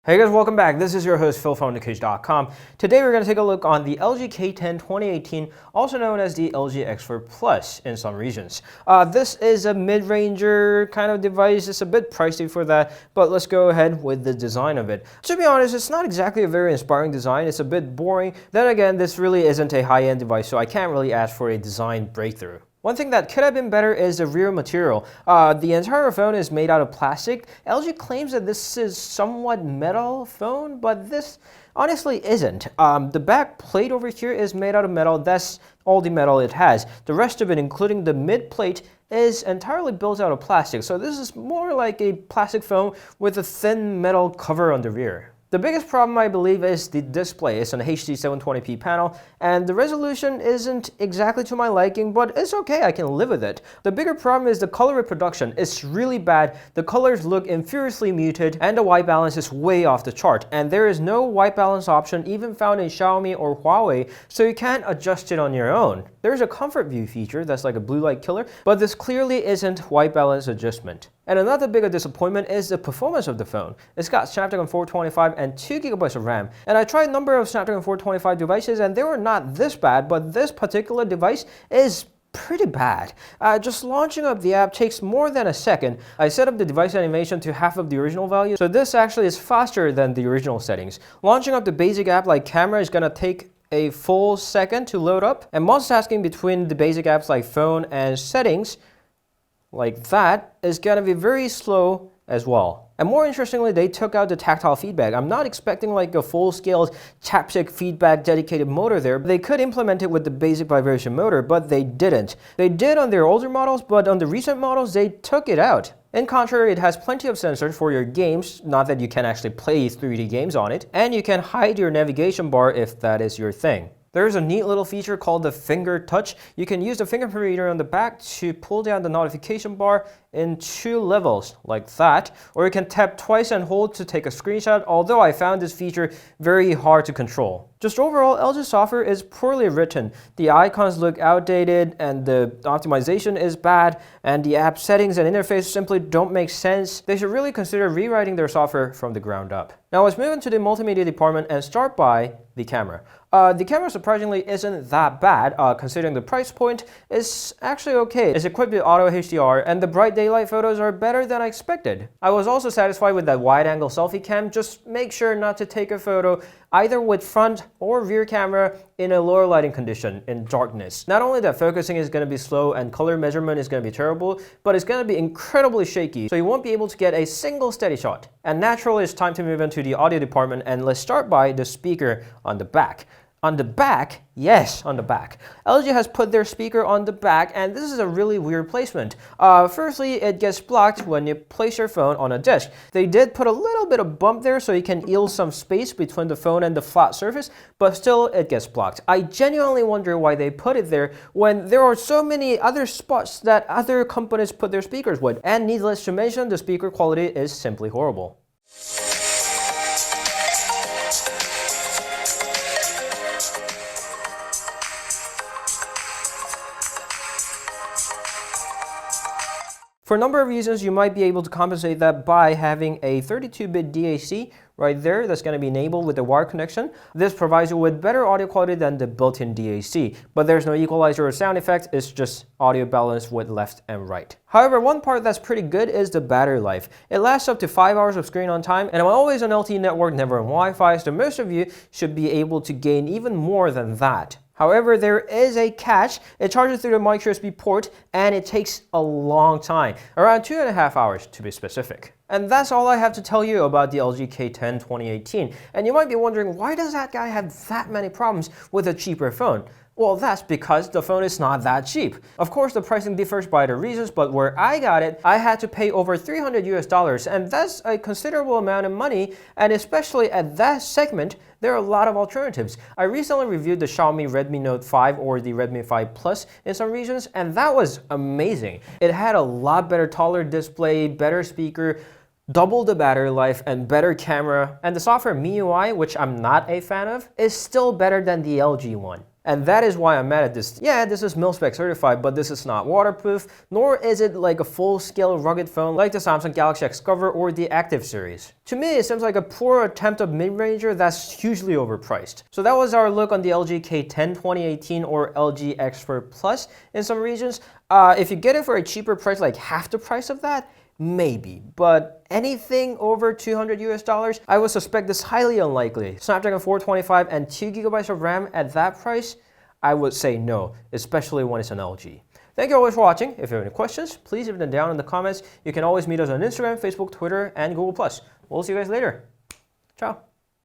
Hey guys, welcome back. This is your host Phil from underKG.com. Today we're going to take a look on the LG K10 2018, also known as the LG X4 Plus in some regions. This is a mid-ranger kind of device. It's a bit pricey for that, but let's go ahead with the design of it. To be honest, it's not exactly a very inspiring design. It's a bit boring. Then again, this really isn't a high-end device, so I can't really ask for a design breakthrough. One thing that could have been better is the rear material. The entire phone is made out of plastic. LG claims that this is somewhat metal phone, but this honestly isn't. The back plate over here is made out of metal. That's all the metal it has. The rest of it, including the mid plate, is entirely built out of plastic. So this is more like a plastic phone with a thin metal cover on the rear. The biggest problem, I believe, is the display. It's an HD 720p panel, and the resolution isn't exactly to my liking, but it's okay, I can live with it. The bigger problem is the color reproduction. It's really bad. The colors look infuriously muted, and the white balance is way off the chart. And there is no white balance option even found in Xiaomi or Huawei, so you can't adjust it on your own. There's a comfort view feature that's like a blue light killer, but this clearly isn't white balance adjustment. And another bigger disappointment is the performance of the phone. It's got Snapdragon 425 and 2GB of RAM. And I tried a number of Snapdragon 425 devices and they were not this bad, but this particular device is pretty bad. Just launching up the app takes more than a second. I set up the device animation to half of the original value, so this actually is faster than the original settings. Launching up the basic app like camera is gonna take a full second to load up, and multitasking between the basic apps like phone and settings like that is gonna be very slow as well. And more interestingly, they took out the tactile feedback. I'm not expecting like a full-scale haptic feedback dedicated motor there. They could implement it with the basic vibration motor, but they didn't. They did on their older models, but on the recent models, they took it out. In contrary, it has plenty of sensors for your games, not that you can actually play 3D games on it, and you can hide your navigation bar if that is your thing. There's a neat little feature called the finger touch. You can use the fingerprint reader on the back to pull down the notification bar in 2 levels, like that. Or you can tap twice and hold to take a screenshot, although I found this feature very hard to control. Just overall, LG software is poorly written. The icons look outdated, and the optimization is bad, and the app settings and interface simply don't make sense. They should really consider rewriting their software from the ground up. Now let's move into the multimedia department and start by the camera. The camera surprisingly isn't that bad, considering the price point. It's actually okay. It's equipped with auto HDR, and the bright daylight photos are better than I expected. I was also satisfied with that wide-angle selfie cam. Just make sure not to take a photo either with front or rear camera in a lower lighting condition, in darkness. Not only that focusing is going to be slow and color measurement is going to be terrible, but it's going to be incredibly shaky, so you won't be able to get a single steady shot. And naturally, it's time to move into the audio department, and let's start by the speaker on the back. On the back? Yes, on the back. LG has put their speaker on the back, and this is a really weird placement. Firstly, it gets blocked when you place your phone on a desk. They did put a little bit of bump there so you can yield some space between the phone and the flat surface, but still it gets blocked. I genuinely wonder why they put it there when there are so many other spots that other companies put their speakers with. And needless to mention, the speaker quality is simply horrible. For a number of reasons, you might be able to compensate that by having a 32-bit DAC right there that's going to be enabled with the wire connection. This provides you with better audio quality than the built-in DAC, but there's no equalizer or sound effect. It's just audio balance with left and right. However, one part that's pretty good is the battery life. It lasts up to 5 hours of screen on time, and I'm always on LTE network, never on Wi-Fi, so most of you should be able to gain even more than that. However, there is a catch. It charges through the microUSB port, and it takes a long time, around 2.5 hours to be specific. And that's all I have to tell you about the LG K10 2018. And you might be wondering, why does that guy have that many problems with a cheaper phone? Well, that's because the phone is not that cheap. Of course, the pricing differs by the regions, but where I got it, I had to pay over $300 US, and that's a considerable amount of money, and especially at that segment, there are a lot of alternatives. I recently reviewed the Xiaomi Redmi Note 5 or the Redmi 5 Plus in some regions, and that was amazing. It had a lot better, taller display, better speaker, double the battery life, and better camera, and the software MIUI, which I'm not a fan of, is still better than the LG one. And that is why I'm mad at this. Yeah, this is mil-spec certified, but this is not waterproof, nor is it like a full-scale rugged phone like the Samsung Galaxy X Cover or the Active series. To me, it seems like a poor attempt of mid-ranger that's hugely overpriced. So that was our look on the LG K10 2018 or LG Expert Plus in some regions. If you get it for a cheaper price, like half the price of that, maybe, but anything over $200 US, I would suspect this highly unlikely. Snapdragon 425 and 2 GB of RAM at that price, I would say no, especially when it's an LG. Thank you always for watching. If you have any questions, please leave them down in the comments. You can always meet us on Instagram, Facebook, Twitter, and Google+. We'll see you guys later. Ciao.